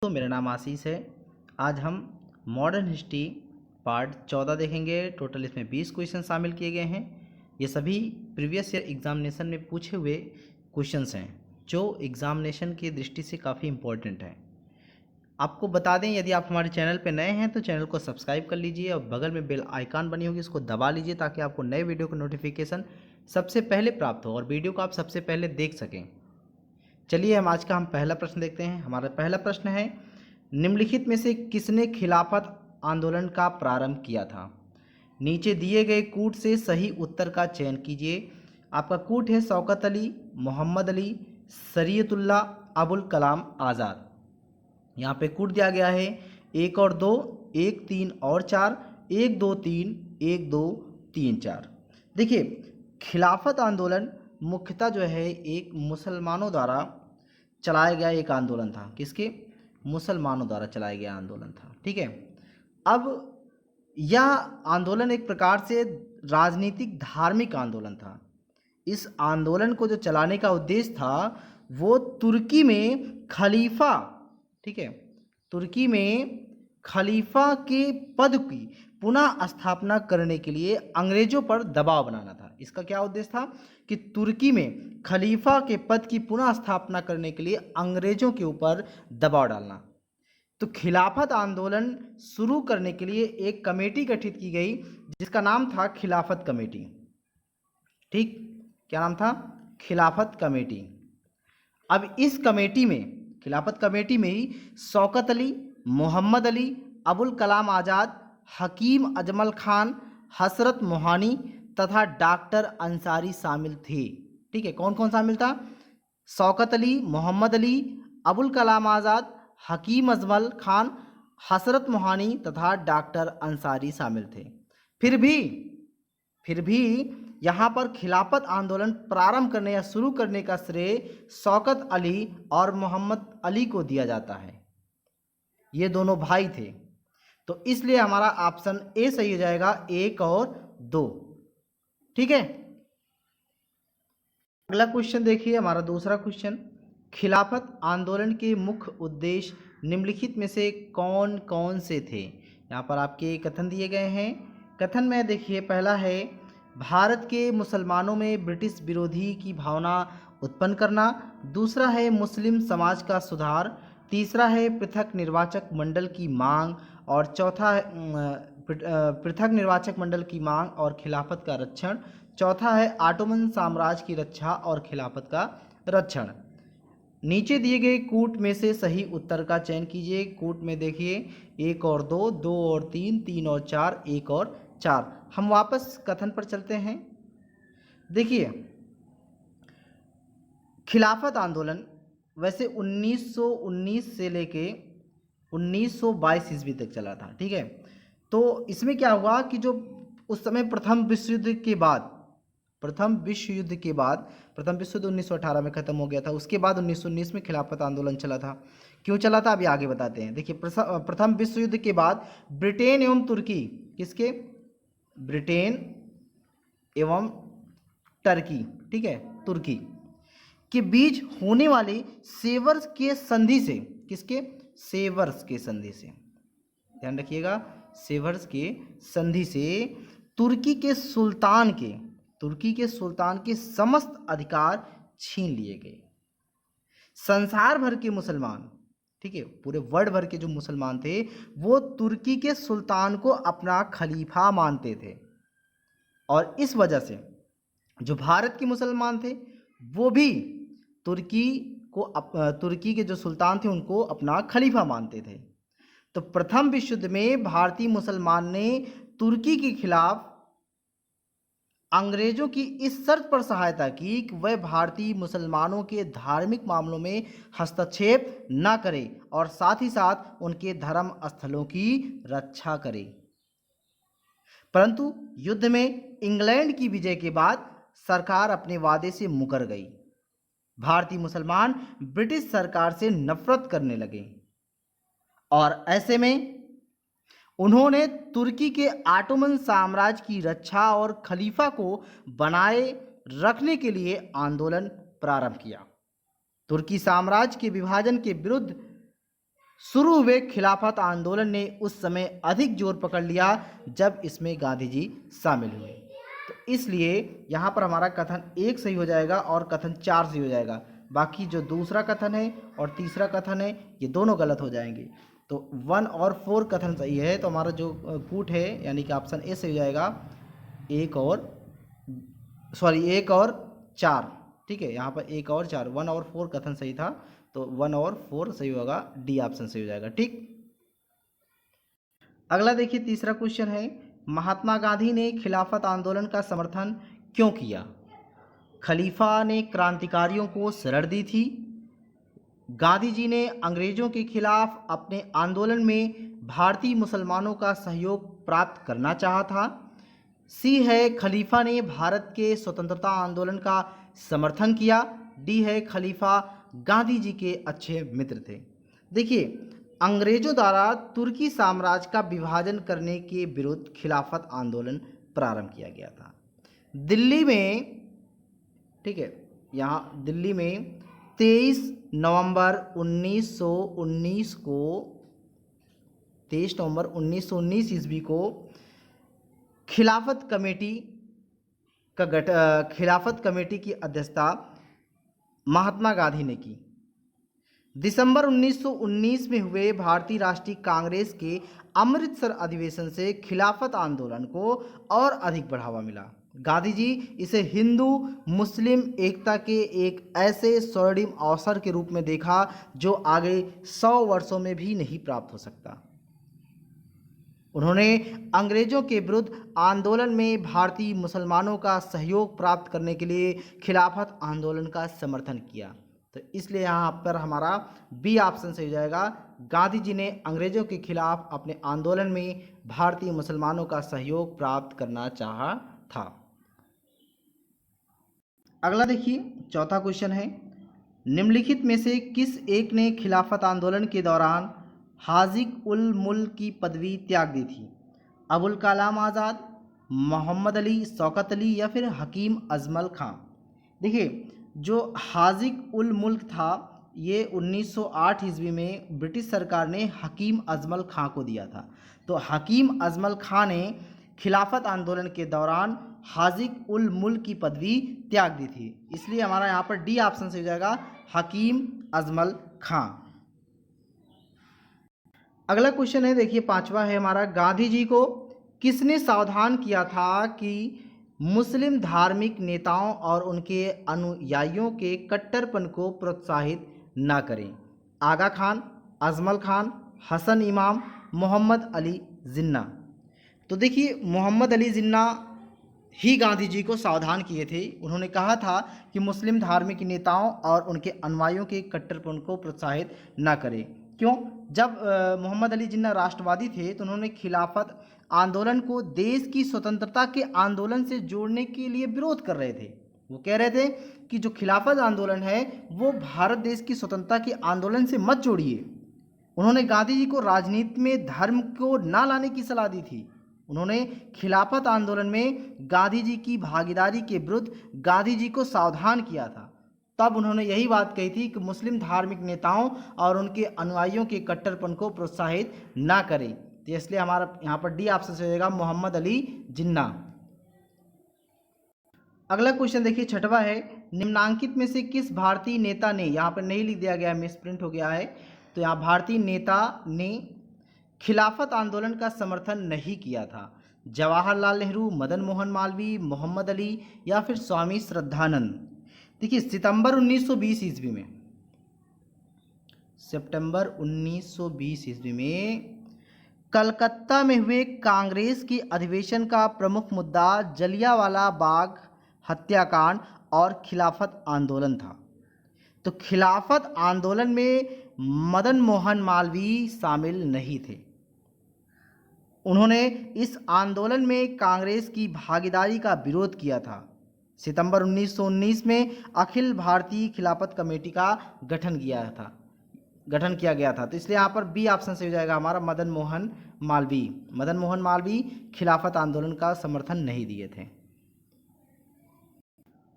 तो मेरा नाम आशीष है। आज हम मॉडर्न हिस्ट्री पार्ट 14 देखेंगे। टोटल इसमें 20 क्वेश्चन शामिल किए गए हैं। ये सभी प्रीवियस ईयर एग्जामिनेशन में पूछे हुए क्वेश्चंस हैं जो एग्जामिनेशन की दृष्टि से काफ़ी इम्पोर्टेंट हैं। आपको बता दें, यदि आप हमारे चैनल पर नए हैं तो चैनल को सब्सक्राइब कर लीजिए और बगल में बेल आइकन बनी होगी, इसको दबा लीजिए ताकि आपको नए वीडियो का नोटिफिकेशन सबसे पहले प्राप्त हो और वीडियो को आप सबसे पहले देख सकें। चलिए हम पहला प्रश्न देखते हैं। हमारा पहला प्रश्न है, निम्नलिखित में से किसने खिलाफत आंदोलन का प्रारंभ किया था? नीचे दिए गए कूट से सही उत्तर का चयन कीजिए। आपका कूट है शौकत अली, मोहम्मद अली, शरीयतुल्लाह, अबुल कलाम आज़ाद। यहाँ पे कूट दिया गया है 1 और 2, 1 3 और 4, 1 2 3, 1 2 3 4। देखिए, खिलाफत आंदोलन मुख्यतः जो है एक मुसलमानों द्वारा चलाया गया एक आंदोलन था। किसके? मुसलमानों द्वारा चलाया गया आंदोलन था। ठीक है। अब यह आंदोलन एक प्रकार से राजनीतिक धार्मिक आंदोलन था। इस आंदोलन को जो चलाने का उद्देश्य था वो तुर्की में खलीफा, ठीक है, तुर्की में खलीफा के पद की पुनः स्थापना करने के लिए अंग्रेजों पर दबाव बनाना था। इसका क्या उद्देश्य था कि तुर्की में खलीफा के पद की पुनः स्थापना करने के लिए अंग्रेजों के ऊपर दबाव डालना। तो खिलाफत आंदोलन शुरू करने के लिए एक कमेटी गठित की गई जिसका नाम था खिलाफत कमेटी। ठीक, क्या नाम था? खिलाफत कमेटी। अब इस कमेटी में, खिलाफत कमेटी में ही शौकत अली, मोहम्मद अली, अबुल कलाम आज़ाद, हकीम अजमल खान, हसरत मोहानी तथा डॉक्टर अंसारी शामिल थे। ठीक है, कौन कौन शामिल था? शौकत अली, मोहम्मद अली, अबुल कलाम आज़ाद, हकीम अजमल खान, हसरत मोहानी तथा डॉक्टर अंसारी शामिल थे। फिर भी यहाँ पर खिलाफत आंदोलन प्रारंभ करने या शुरू करने का श्रेय शौकत अली और मोहम्मद अली को दिया जाता है। ये दोनों भाई थे, तो इसलिए हमारा ऑप्शन ए सही हो जाएगा, 1 और 2। ठीक है। अगला क्वेश्चन देखिए, हमारा दूसरा क्वेश्चन, खिलाफत आंदोलन के मुख्य उद्देश्य निम्नलिखित में से कौन कौन से थे? यहाँ पर आपके कथन दिए गए हैं। कथन में देखिए, पहला है भारत के मुसलमानों में ब्रिटिश विरोधी की भावना उत्पन्न करना, दूसरा है मुस्लिम समाज का सुधार, तीसरा है पृथक निर्वाचक मंडल की मांग और चौथा है पृथक निर्वाचक मंडल की मांग और खिलाफत का रक्षण, चौथा है ऑटोमन साम्राज्य की रक्षा और खिलाफत का रक्षण। नीचे दिए गए कूट में से सही उत्तर का चयन कीजिए। कूट में देखिए 1 और 2, 2 और 3, 3 और 4, 1 और 4। हम वापस कथन पर चलते हैं। देखिए, खिलाफत आंदोलन वैसे 1919 से लेके 1922 ईस्वी तक चला था। ठीक है। तो इसमें क्या हुआ कि जो उस समय प्रथम विश्व युद्ध के बाद, प्रथम विश्व युद्ध 1918 में खत्म हो गया था। उसके बाद 1919 में खिलाफत आंदोलन चला था। क्यों चला था अभी आगे बताते हैं। देखिए, प्रथम विश्व युद्ध के बाद ब्रिटेन एवं तुर्की, किसके? ब्रिटेन एवं टर्की, ठीक है, तुर्की के बीच होने वाले सेवर्स के संधि से, किसके? सेवर्स के संधि से, ध्यान रखिएगा, सेवर्स के संधि से तुर्की के सुल्तान के समस्त अधिकार छीन लिए गए। संसार भर के मुसलमान, ठीक है, पूरे वर्ल्ड भर के जो मुसलमान थे वो तुर्की के सुल्तान को अपना खलीफा मानते थे और इस वजह से जो भारत के मुसलमान थे वो भी तुर्की के जो सुल्तान थे उनको अपना खलीफा मानते थे। तो प्रथम विश्व युद्ध में भारतीय मुसलमान ने तुर्की के खिलाफ अंग्रेजों की इस शर्त पर सहायता की कि वह भारतीय मुसलमानों के धार्मिक मामलों में हस्तक्षेप न करे और साथ ही साथ उनके धर्म स्थलों की रक्षा करे। परंतु युद्ध में इंग्लैंड की विजय के बाद सरकार अपने वादे से मुकर गई। भारतीय मुसलमान ब्रिटिश सरकार से नफरत करने लगे और ऐसे में उन्होंने तुर्की के ऑटोमन साम्राज्य की रक्षा और खलीफा को बनाए रखने के लिए आंदोलन प्रारंभ किया। तुर्की साम्राज्य के विभाजन के विरुद्ध शुरू हुए खिलाफत आंदोलन ने उस समय अधिक जोर पकड़ लिया जब इसमें गांधी जी शामिल हुए। तो इसलिए यहाँ पर हमारा कथन 1 सही हो जाएगा और कथन 4 सही हो जाएगा। बाकी जो दूसरा कथन है और तीसरा कथन है ये दोनों गलत हो जाएंगे। तो 1 और 4 कथन सही है, तो हमारा जो कूट है यानी कि ऑप्शन ए सही हो जाएगा। 1 और 4, ठीक है। यहाँ पर 1 और 4, 1 और 4 कथन सही था, तो 1 और 4 सही होगा, डी ऑप्शन सही हो जाएगा, ठीक। अगला देखिए तीसरा क्वेश्चन है, महात्मा गांधी ने खिलाफत आंदोलन का समर्थन क्यों किया? खलीफा ने क्रांतिकारियों को शरण दी थी, गांधी जी ने अंग्रेजों के खिलाफ अपने आंदोलन में भारतीय मुसलमानों का सहयोग प्राप्त करना चाहा था, सी है खलीफा ने भारत के स्वतंत्रता आंदोलन का समर्थन किया, डी है खलीफा गांधी जी के अच्छे मित्र थे। देखिए, अंग्रेजों द्वारा तुर्की साम्राज्य का विभाजन करने के विरुद्ध खिलाफत आंदोलन प्रारंभ किया गया था दिल्ली में, ठीक है। यहाँ दिल्ली में 23 नवंबर 1919 ईस्वी को खिलाफत कमेटी की अध्यक्षता महात्मा गांधी ने की। दिसंबर 1919 में हुए भारतीय राष्ट्रीय कांग्रेस के अमृतसर अधिवेशन से खिलाफत आंदोलन को और अधिक बढ़ावा मिला। गांधी जी इसे हिंदू मुस्लिम एकता के एक ऐसे स्वर्णिम अवसर के रूप में देखा जो आगे 100 वर्षों में भी नहीं प्राप्त हो सकता। उन्होंने अंग्रेजों के विरुद्ध आंदोलन में भारतीय मुसलमानों का सहयोग प्राप्त करने के लिए खिलाफत आंदोलन का समर्थन किया। तो इसलिए यहाँ पर हमारा बी ऑप्शन सही हो जाएगा। गांधी जी ने अंग्रेजों के खिलाफ अपने आंदोलन में भारतीय मुसलमानों का सहयोग प्राप्त करना चाहा था। अगला देखिए चौथा क्वेश्चन है, निम्नलिखित में से किस एक ने खिलाफत आंदोलन के दौरान हाजिक उल मुल्क की पदवी त्याग दी थी? अबुल कलाम आज़ाद, मोहम्मद अली, शौकत अली या फिर हकीम अजमल खां? देखिए, जो हाजिक उल मुल्क था ये 1908 ईस्वी में ब्रिटिश सरकार ने हकीम अजमल खां को दिया था। तो हकीम अजमल खां ने खिलाफत आंदोलन के दौरान हाजिक उल मुल्क की पदवी त्याग दी थी, इसलिए हमारा यहाँ पर डी ऑप्शन से हो जाएगा, हकीम अजमल खां। अगला क्वेश्चन है, देखिए पांचवा है हमारा, गांधी जी को किसने सावधान किया था कि मुस्लिम धार्मिक नेताओं और उनके अनुयायियों के कट्टरपन को प्रोत्साहित ना करें? आगा खान, अजमल खान, हसन इमाम, मोहम्मद अली जिन्ना? तो देखिए, मोहम्मद अली जिन्ना ही गांधी जी को सावधान किए थे। उन्होंने कहा था कि मुस्लिम धार्मिक नेताओं और उनके अनुयायियों के कट्टरपन को प्रोत्साहित ना करें। क्यों? जब मोहम्मद अली जिन्ना राष्ट्रवादी थे तो उन्होंने खिलाफत आंदोलन को देश की स्वतंत्रता के आंदोलन से जोड़ने के लिए विरोध कर रहे थे। वो कह रहे थे कि जो खिलाफत आंदोलन है वो भारत देश की स्वतंत्रता के आंदोलन से मत जोड़िए। उन्होंने गांधी जी को राजनीति में धर्म को ना लाने की सलाह दी थी। उन्होंने खिलाफत आंदोलन में गांधी जी की भागीदारी के विरुद्ध गांधी जी को सावधान किया था। तब उन्होंने यही बात कही थी कि मुस्लिम धार्मिक नेताओं और उनके अनुयायियों के कट्टरपन को प्रोत्साहित ना करें। तो इसलिए हमारा यहाँ पर डी ऑप्शन से हो जाएगा, मोहम्मद अली जिन्ना। अगला क्वेश्चन देखिए छठवा है, निम्नांकित में से किस भारतीय नेता ने, यहाँ पर नहीं लिख दिया गया, मिसप्रिंट हो गया है, तो यहाँ भारतीय नेता ने खिलाफत आंदोलन का समर्थन नहीं किया था? जवाहरलाल नेहरू, मदन मोहन मालवीय, मोहम्मद अली या फिर स्वामी श्रद्धानंद? देखिए, सितंबर 1920 ईस्वी में, सितंबर 1920 ईस्वी में कलकत्ता में हुए कांग्रेस के अधिवेशन का प्रमुख मुद्दा जलियांवाला बाग हत्याकांड और खिलाफत आंदोलन था। तो खिलाफत आंदोलन में मदन मोहन मालवीय शामिल नहीं थे। उन्होंने इस आंदोलन में कांग्रेस की भागीदारी का विरोध किया था। सितंबर 1919 में अखिल भारतीय खिलाफत कमेटी का गठन किया गया था। तो इसलिए यहाँ पर बी ऑप्शन से हो जाएगा हमारा, मदन मोहन मालवीय। मदन मोहन मालवीय खिलाफत आंदोलन का समर्थन नहीं दिए थे।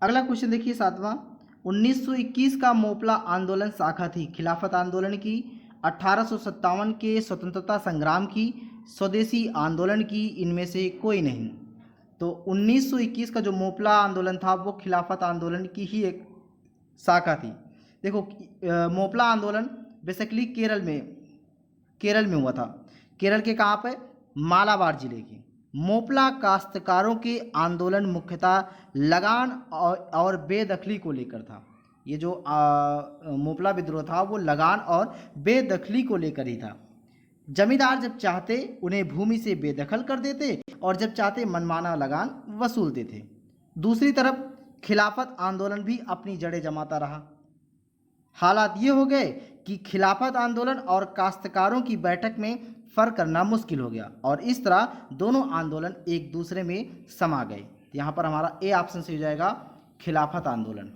अगला क्वेश्चन देखिए सातवां, 1921 का मोपला आंदोलन शाखा थी खिलाफत आंदोलन की? 1857 के स्वतंत्रता संग्राम की, स्वदेशी आंदोलन की, इनमें से कोई नहीं। तो 1921 का जो मोपला आंदोलन था वो खिलाफत आंदोलन की ही एक शाखा थी। देखो मोपला आंदोलन बेसिकली केरल में हुआ था। केरल के कहाँ पे? मालाबार जिले के। मोपला काश्तकारों के आंदोलन मुख्यतः लगान और बेदखली को लेकर था। ये जो मोपला विद्रोह था वो लगान और बेदखली को लेकर ही था। जमींदार जब चाहते उन्हें भूमि से बेदखल कर देते और जब चाहते मनमाना लगान वसूलते थे। दूसरी तरफ खिलाफत आंदोलन भी अपनी जड़ें जमाता रहा। हालात ये हो गए कि खिलाफत आंदोलन और काश्तकारों की बैठक में फर्क करना मुश्किल हो गया और इस तरह दोनों आंदोलन एक दूसरे में समा गए। यहाँ पर हमारा ए ऑप्शन से हो जाएगा खिलाफत आंदोलन।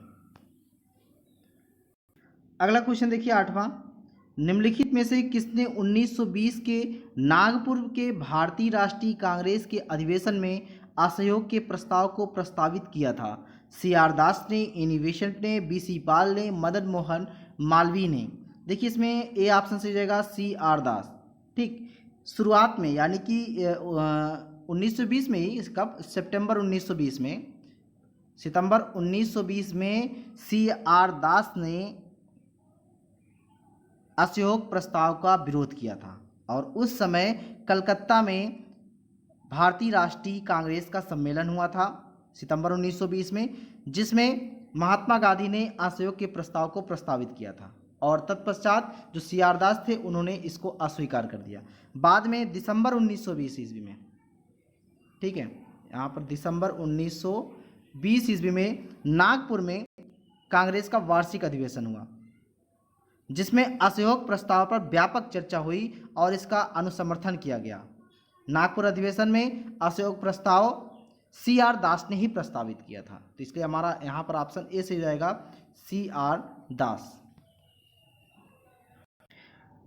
अगला क्वेश्चन देखिए 8वां, निम्नलिखित में से किसने 1920 के नागपुर के भारतीय राष्ट्रीय कांग्रेस के अधिवेशन में असहयोग के प्रस्ताव को प्रस्तावित किया था? CR दास ने, एनी बेसेंट ने, BC पाल ने, मदन मोहन मालवीय ने। देखिए इसमें ए ऑप्शन से हो जाएगा CR दास। ठीक, शुरुआत में यानी कि 1920 में ही, कब? सितंबर 1920 में CR दास ने असहयोग प्रस्ताव का विरोध किया था और उस समय कलकत्ता में भारतीय राष्ट्रीय कांग्रेस का सम्मेलन हुआ था सितंबर 1920 में, जिसमें महात्मा गांधी ने असहयोग के प्रस्ताव को प्रस्तावित किया था और तत्पश्चात जो CR दास थे उन्होंने इसको अस्वीकार कर दिया। बाद में दिसंबर 1920 ईस्वी में, ठीक है, यहाँ पर दिसंबर 1920 ईस्वी में नागपुर में कांग्रेस का वार्षिक अधिवेशन हुआ जिसमें असहयोग प्रस्ताव पर व्यापक चर्चा हुई और इसका अनुसमर्थन किया गया। नागपुर अधिवेशन में असहयोग प्रस्ताव CR दास ने ही प्रस्तावित किया था, तो इसलिए हमारा यहाँ पर ऑप्शन ए से हो जाएगा CR दास।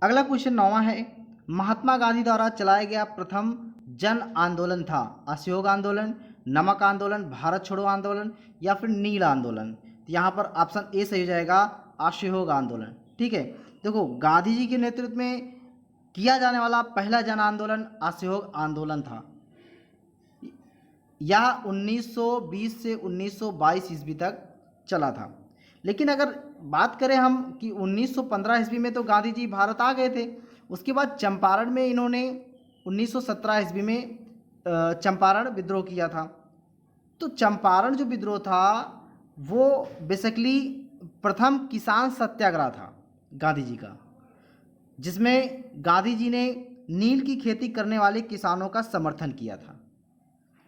अगला क्वेश्चन 9वां है, महात्मा गांधी द्वारा चलाया गया प्रथम जन आंदोलन था असहयोग आंदोलन, नमक आंदोलन, भारत छोड़ो आंदोलन या फिर नील आंदोलन? तो यहाँ पर ऑप्शन ए सही हो जाएगा असहयोग आंदोलन। ठीक है, देखो गांधी जी के नेतृत्व में किया जाने वाला पहला जन आंदोलन असहयोग आंदोलन था। यह 1920 से 1922 ईस्वी तक चला था। लेकिन अगर बात करें हम कि 1915 ईस्वी में तो गांधी जी भारत आ गए थे, उसके बाद चंपारण में इन्होंने 1917 ईस्वी में चंपारण विद्रोह किया था। तो चंपारण जो विद्रोह था वो बेसिकली प्रथम किसान सत्याग्रह था गांधी जी का, जिसमें गांधी जी ने नील की खेती करने वाले किसानों का समर्थन किया था।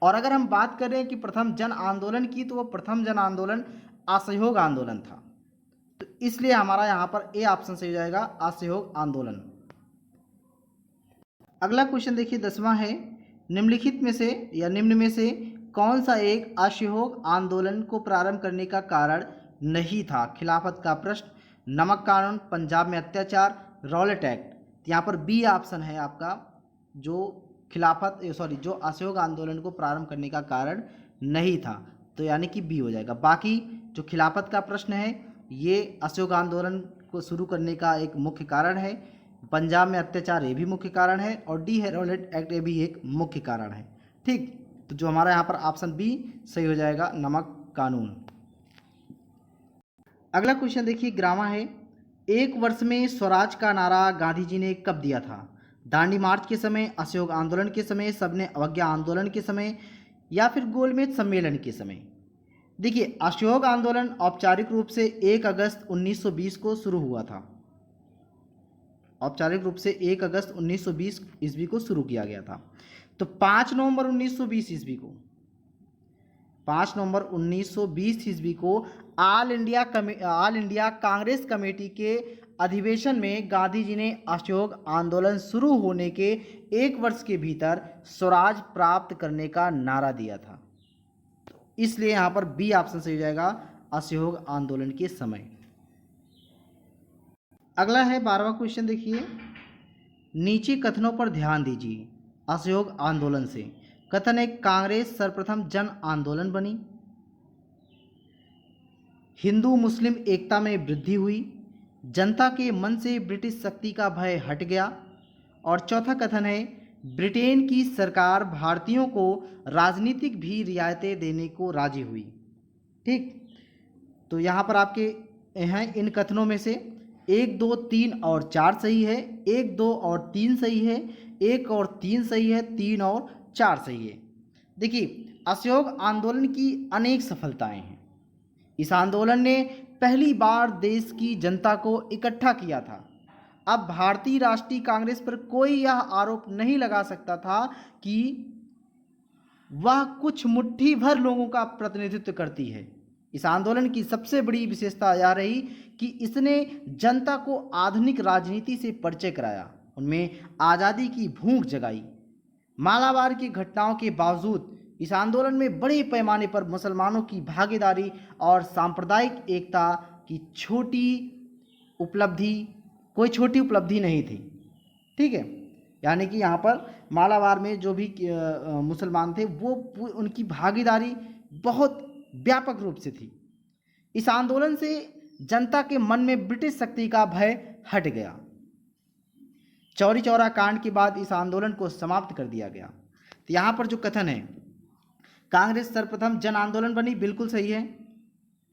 और अगर हम बात करें कि प्रथम जन आंदोलन की, तो वो प्रथम जन आंदोलन असहयोग आंदोलन था। तो इसलिए हमारा यहाँ पर ए ऑप्शन से हो जाएगा असहयोग आंदोलन। अगला क्वेश्चन देखिए 10वां है, निम्नलिखित में से या निम्न में से कौन सा एक असहयोग आंदोलन को प्रारंभ करने का कारण नहीं था? खिलाफत का प्रश्न, नमक कानून, पंजाब में अत्याचार, रॉलेट एक्ट। यहाँ पर बी ऑप्शन है आपका, जो जो असहयोग आंदोलन को प्रारंभ करने का कारण नहीं था, तो यानी कि बी हो जाएगा। बाकी जो खिलाफत का प्रश्न है ये असहयोग आंदोलन को शुरू करने का एक मुख्य कारण है, पंजाब में अत्याचार ये भी मुख्य कारण है और डी है रॉलेट एक्ट, ये भी एक मुख्य कारण है। ठीक, तो जो हमारा यहाँ पर ऑप्शन बी सही हो जाएगा, नमक कानून। अगला क्वेश्चन देखिए 11वां है, एक वर्ष में स्वराज का नारा गांधी जी ने कब दिया था? दांडी मार्च के समय, असहयोग आंदोलन के समय, सबने अवज्ञा आंदोलन के समय या फिर गोलमेज सम्मेलन के समय? देखिए असहयोग आंदोलन औपचारिक रूप से 1 अगस्त 1920 को शुरू हुआ था। औपचारिक रूप से 1 अगस्त 1920 ईस्वी को शुरू किया गया था। तो 5 नवंबर 1920 ईस्वी को 5 नवंबर 1920 ईस्वी को ऑल इंडिया कांग्रेस कमेटी के अधिवेशन में गांधी जी ने असहयोग आंदोलन शुरू होने के 1 वर्ष के भीतर स्वराज प्राप्त करने का नारा दिया था। तो इसलिए यहाँ पर बी ऑप्शन सही हो जाएगा, असहयोग आंदोलन के समय। अगला है 12वां क्वेश्चन देखिए, नीचे कथनों पर ध्यान दीजिए। असहयोग आंदोलन से कथन है, कांग्रेस सर्वप्रथम जन आंदोलन बनी, हिंदू मुस्लिम एकता में वृद्धि हुई, जनता के मन से ब्रिटिश शक्ति का भय हट गया। और चौथा कथन है ब्रिटेन की सरकार भारतीयों को राजनीतिक भी रियायतें देने को राजी हुई। ठीक, तो यहाँ पर आपके हैं इन कथनों में से 1, 2, 3 और 4 सही है, 1, 2 और 3 सही है, 1 और 3 सही है, 3 और 4 सही है। देखिए, असहयोग आंदोलन की अनेक सफलताएं हैं। इस आंदोलन ने पहली बार देश की जनता को इकट्ठा किया था। अब भारतीय राष्ट्रीय कांग्रेस पर कोई यह आरोप नहीं लगा सकता था कि वह कुछ मुट्ठी भर लोगों का प्रतिनिधित्व करती है। इस आंदोलन की सबसे बड़ी विशेषता यह रही कि इसने जनता को आधुनिक राजनीति से परिचय कराया, उनमें आज़ादी की भूख जगाई। मालाबार की घटनाओं के बावजूद इस आंदोलन में बड़े पैमाने पर मुसलमानों की भागीदारी और सांप्रदायिक एकता की कोई छोटी उपलब्धि नहीं थी। ठीक है, यानी कि यहाँ पर मालाबार में जो भी मुसलमान थे वो उनकी भागीदारी बहुत व्यापक रूप से थी। इस आंदोलन से जनता के मन में ब्रिटिश शक्ति का भय हट गया। चौरी चौरा कांड के बाद इस आंदोलन को समाप्त कर दिया गया। तो यहाँ पर जो कथन है कांग्रेस सर्वप्रथम जन आंदोलन बनी, बिल्कुल सही है,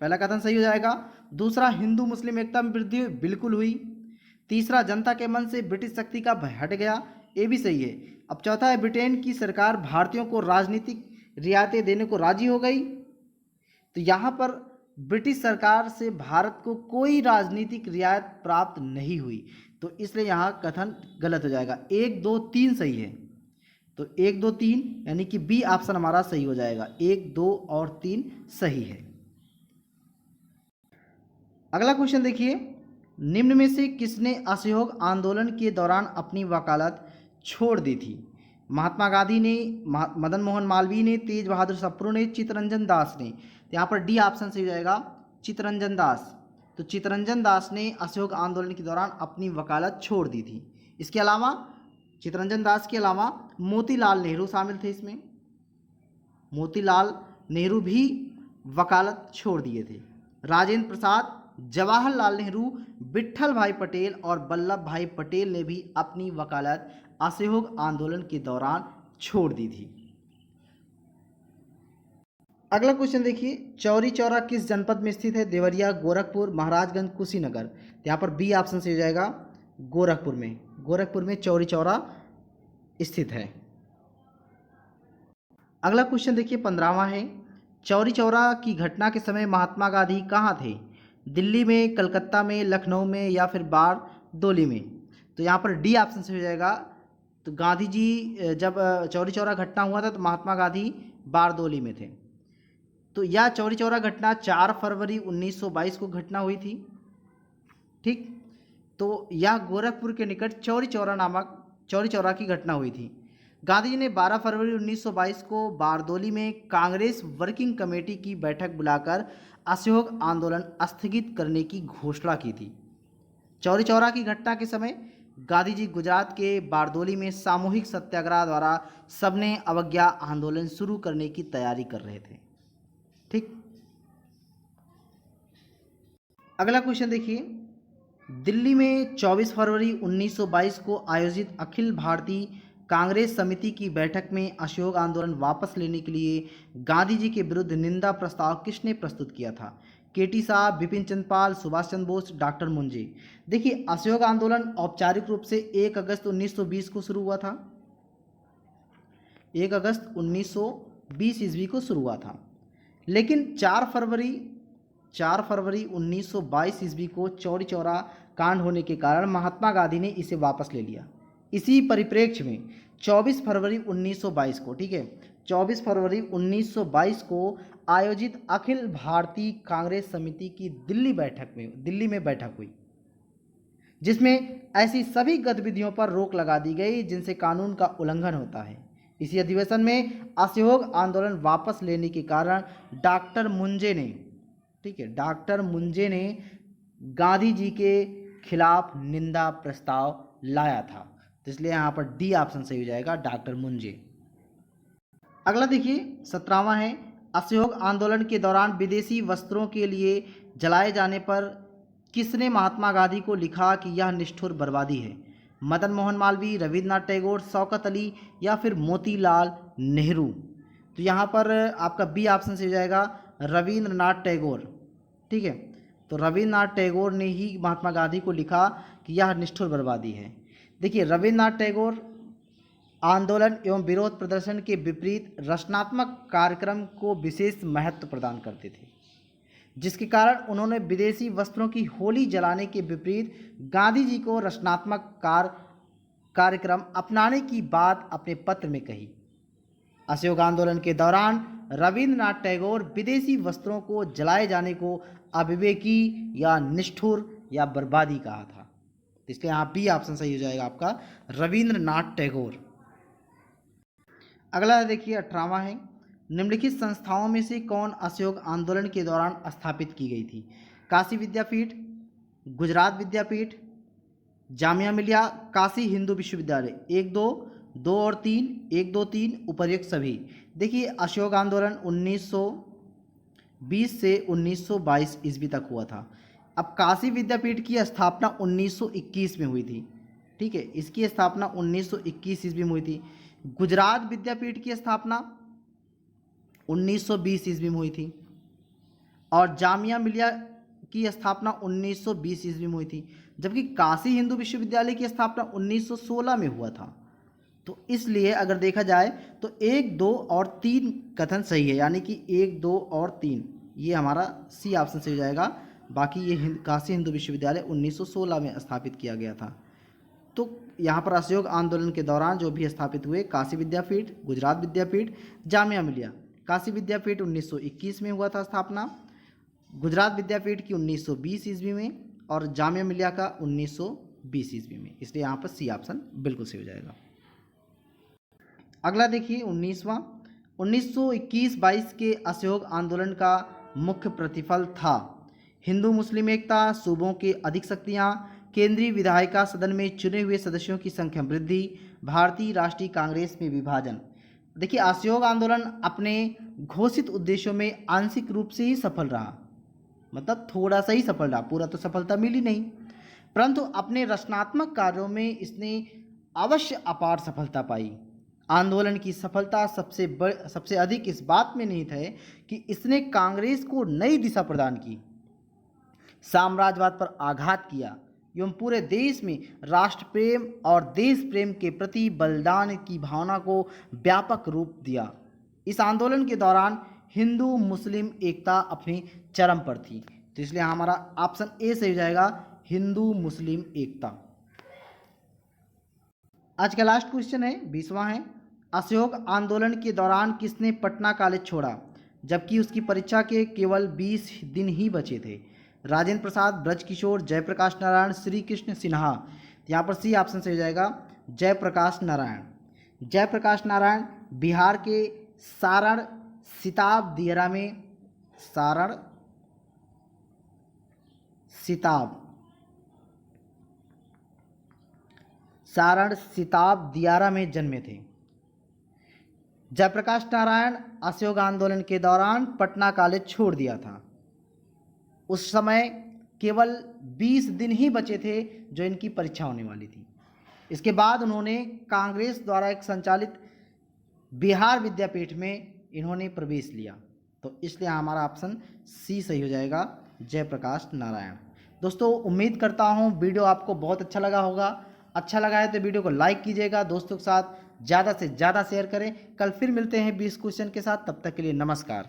पहला कथन सही हो जाएगा। दूसरा, हिंदू मुस्लिम एकता में वृद्धि बिल्कुल हुई। तीसरा, जनता के मन से ब्रिटिश शक्ति का भय हट गया, ये भी सही है। अब चौथा है ब्रिटेन की सरकार भारतीयों को राजनीतिक रियायतें देने को राजी हो गई। तो यहाँ पर ब्रिटिश सरकार से भारत को कोई राजनीतिक रियायत प्राप्त नहीं हुई, तो इसलिए यहाँ कथन गलत हो जाएगा। 1, 2, 3 सही है, तो 1, 2, 3 यानी कि बी ऑप्शन हमारा सही हो जाएगा। 1, 2 और 3 सही है। अगला क्वेश्चन देखिए, निम्न में से किसने असहयोग आंदोलन के दौरान अपनी वकालत छोड़ दी थी? महात्मा गांधी ने, मदन मोहन मालवीय ने, तेज बहादुर सप्रू ने, चित्तरंजन दास ने। तो यहाँ पर डी ऑप्शन सही हो जाएगा, चित्तरंजन दास। तो चित्तरंजन दास ने असहयोग आंदोलन के दौरान अपनी वकालत छोड़ दी थी। इसके अलावा चित्तरंजन दास के अलावा मोतीलाल नेहरू शामिल थे इसमें। मोतीलाल नेहरू भी वकालत छोड़ दिए थे। राजेंद्र प्रसाद, जवाहरलाल नेहरू, विट्ठल भाई पटेल और वल्लभ भाई पटेल ने भी अपनी वकालत असहयोग आंदोलन के दौरान छोड़ दी थी। अगला क्वेश्चन देखिए, चौरी चौरा किस जनपद में स्थित है? देवरिया, गोरखपुर, महाराजगंज, कुशीनगर। तो यहाँ पर बी ऑप्शन से हो जाएगा, गोरखपुर में। गोरखपुर में चौरी चौरा स्थित है। अगला क्वेश्चन देखिए, 15वां है, चौरी चौरा की घटना के समय महात्मा गांधी कहाँ थे? दिल्ली में, कलकत्ता में, लखनऊ में या फिर बारडोली में? तो यहाँ पर डी ऑप्शन से हो जाएगा। तो गांधी जी जब चौरी चौरा घटना हुआ था तो महात्मा गांधी बारडोली में थे। तो यह चौरी चौरा घटना 4 फरवरी 1922 को घटना हुई थी। ठीक, तो यह गोरखपुर के निकट चौरी चौरा की घटना हुई थी। गांधी जी ने 12 फरवरी 1922 को बारडोली में कांग्रेस वर्किंग कमेटी की बैठक बुलाकर असहयोग आंदोलन स्थगित करने की घोषणा की थी। चौरी चौरा की घटना के समय गांधी जी गुजरात के बारडोली में सामूहिक सत्याग्रह द्वारा सबने अवज्ञा आंदोलन शुरू करने की तैयारी कर रहे थे। ठीक, अगला क्वेश्चन देखिए, दिल्ली में 24 फरवरी 1922 को आयोजित अखिल भारतीय कांग्रेस समिति की बैठक में असहयोग आंदोलन वापस लेने के लिए गांधी जी के विरुद्ध निंदा प्रस्ताव किसने प्रस्तुत किया था? केटी साहब, बिपिन चंद्र पाल, सुभाष चंद्र बोस, डॉक्टर मुंजे। देखिए, असहयोग आंदोलन औपचारिक रूप से 1 अगस्त 1920 को शुरू हुआ था। 1 अगस्त 1920 ईस्वी को शुरू हुआ था, लेकिन 4 फरवरी 1922 ईस्वी को चौरी चौरा कांड होने के कारण महात्मा गांधी ने इसे वापस ले लिया। इसी परिप्रेक्ष्य में 24 फरवरी 1922 को, ठीक है, 24 फरवरी 1922 को आयोजित अखिल भारतीय कांग्रेस समिति की दिल्ली में बैठक हुई, जिसमें ऐसी सभी गतिविधियों पर रोक लगा दी गई जिनसे कानून का उल्लंघन होता है। इसी अधिवेशन में असहयोग आंदोलन वापस लेने के कारण डॉक्टर मुंजे ने गांधी जी के खिलाफ निंदा प्रस्ताव लाया था। तो इसलिए यहाँ पर डी ऑप्शन सही हो जाएगा, डॉक्टर मुंजे। अगला देखिए, 17वां है, असहयोग आंदोलन के दौरान विदेशी वस्त्रों के लिए जलाए जाने पर किसने महात्मा गांधी को लिखा कि यह निष्ठुर बर्बादी है? मदन मोहन मालवीय, रविन्द्रनाथ टैगोर, शौकत अली या फिर मोतीलाल नेहरू? तो यहाँ पर आपका बी ऑप्शन से हो जाएगा रविन्द्रनाथ टैगोर। ठीक है, तो रविन्द्रनाथ टैगोर ने ही महात्मा गांधी को लिखा कि यह निष्ठुर बर्बादी है। देखिए, रविन्द्रनाथ टैगोर आंदोलन एवं विरोध प्रदर्शन के विपरीत रचनात्मक कार्यक्रम को विशेष महत्व प्रदान करते थे, जिसके कारण उन्होंने विदेशी वस्त्रों की होली जलाने के विपरीत गांधी जी को रचनात्मक कार्यक्रम अपनाने की बात अपने पत्र में कही। असहयोग आंदोलन के दौरान रविन्द्रनाथ टैगोर विदेशी वस्त्रों को जलाए जाने को अविवेकी या निष्ठुर या बर्बादी कहा था। तो इसलिए यहाँ बी ऑप्शन सही हो जाएगा आपका रविन्द्रनाथ टैगोर। अगला देखिए 18वां है, निम्नलिखित संस्थाओं में से कौन असहयोग आंदोलन के दौरान स्थापित की गई थी? काशी विद्यापीठ, गुजरात विद्यापीठ, जामिया मिलिया, काशी हिंदू विश्वविद्यालय? 1 2 2 और 3, 1 2 3 उपर्युक्त सभी। देखिए, असहयोग आंदोलन 1920 से 1922 ईस्वी तक हुआ था। अब काशी विद्यापीठ की स्थापना 1921 में हुई थी। ठीक है, इसकी स्थापना 1921 ईस्वी में हुई थी। गुजरात विद्यापीठ की स्थापना 1920 ईस्वी में हुई थी और जामिया मिलिया की स्थापना 1920 ईस्वी में हुई थी, जबकि काशी हिंदू विश्वविद्यालय की स्थापना 1916 में हुआ था। तो इसलिए अगर देखा जाए तो 1 2 और 3 कथन सही है, यानी कि 1 2 और 3 ये हमारा सी ऑप्शन से हो जाएगा। बाकी ये काशी हिंदू विश्वविद्यालय 1916 में स्थापित किया गया था। तो यहाँ पर असहयोग आंदोलन के दौरान जो भी स्थापित हुए, काशी विद्यापीठ, गुजरात विद्यापीठ, जामिया मिलिया। काशी विद्यापीठ 1921 में हुआ था स्थापना, गुजरात विद्यापीठ की 1920 ईस्वी में और जामिया मिलिया का 1920 ईस्वी में। इसलिए यहाँ पर सी ऑप्शन बिल्कुल सही हो जाएगा। अगला देखिए 19वां, 1921-22 के असहयोग आंदोलन का मुख्य प्रतिफल था हिंदू मुस्लिम एकता, सूबों के अधिक शक्तियाँ, केंद्रीय विधायिका सदन में चुने हुए सदस्यों की संख्या वृद्धि, भारतीय राष्ट्रीय कांग्रेस में विभाजन। देखिए, असहयोग आंदोलन अपने घोषित उद्देश्यों में आंशिक रूप से ही सफल रहा, मतलब थोड़ा सा ही सफल रहा, पूरा तो सफलता मिली नहीं, परंतु अपने रचनात्मक कार्यों में इसने अवश्य अपार सफलता पाई। आंदोलन की सफलता सबसे अधिक इस बात में निहित है कि इसने कांग्रेस को नई दिशा प्रदान की, साम्राज्यवाद पर आघात किया एवं पूरे देश में राष्ट्र प्रेम और देश प्रेम के प्रति बलिदान की भावना को व्यापक रूप दिया। इस आंदोलन के दौरान हिंदू मुस्लिम एकता अपनी चरम पर थी। तो इसलिए हमारा ऑप्शन ए सही हो जाएगा, हिंदू मुस्लिम एकता। आज का लास्ट क्वेश्चन है 20वां है, असहयोग आंदोलन के दौरान किसने पटना कॉलेज छोड़ा जबकि उसकी परीक्षा के केवल 20 दिन ही बचे थे? राजेंद्र प्रसाद, ब्रजकिशोर, जयप्रकाश नारायण, श्री कृष्ण सिन्हा? यहाँ पर सी ऑप्शन से हो जाएगा जयप्रकाश नारायण। जयप्रकाश नारायण बिहार के सारण सिताब दियारा में सारण सिताब दियारा में जन्मे थे। जयप्रकाश नारायण असहयोग आंदोलन के दौरान पटना कॉलेज छोड़ दिया था। उस समय केवल 20 दिन ही बचे थे जो इनकी परीक्षा होने वाली थी। इसके बाद उन्होंने कांग्रेस द्वारा एक संचालित बिहार विद्यापीठ में इन्होंने प्रवेश लिया। तो इसलिए हमारा ऑप्शन सी सही हो जाएगा, जयप्रकाश नारायण। दोस्तों, उम्मीद करता हूँ वीडियो आपको बहुत अच्छा लगा होगा। अच्छा लगा है तो वीडियो को लाइक कीजिएगा, दोस्तों के साथ ज़्यादा से ज़्यादा शेयर करें। कल फिर मिलते हैं 20 क्वेश्चन के साथ, तब तक के लिए नमस्कार।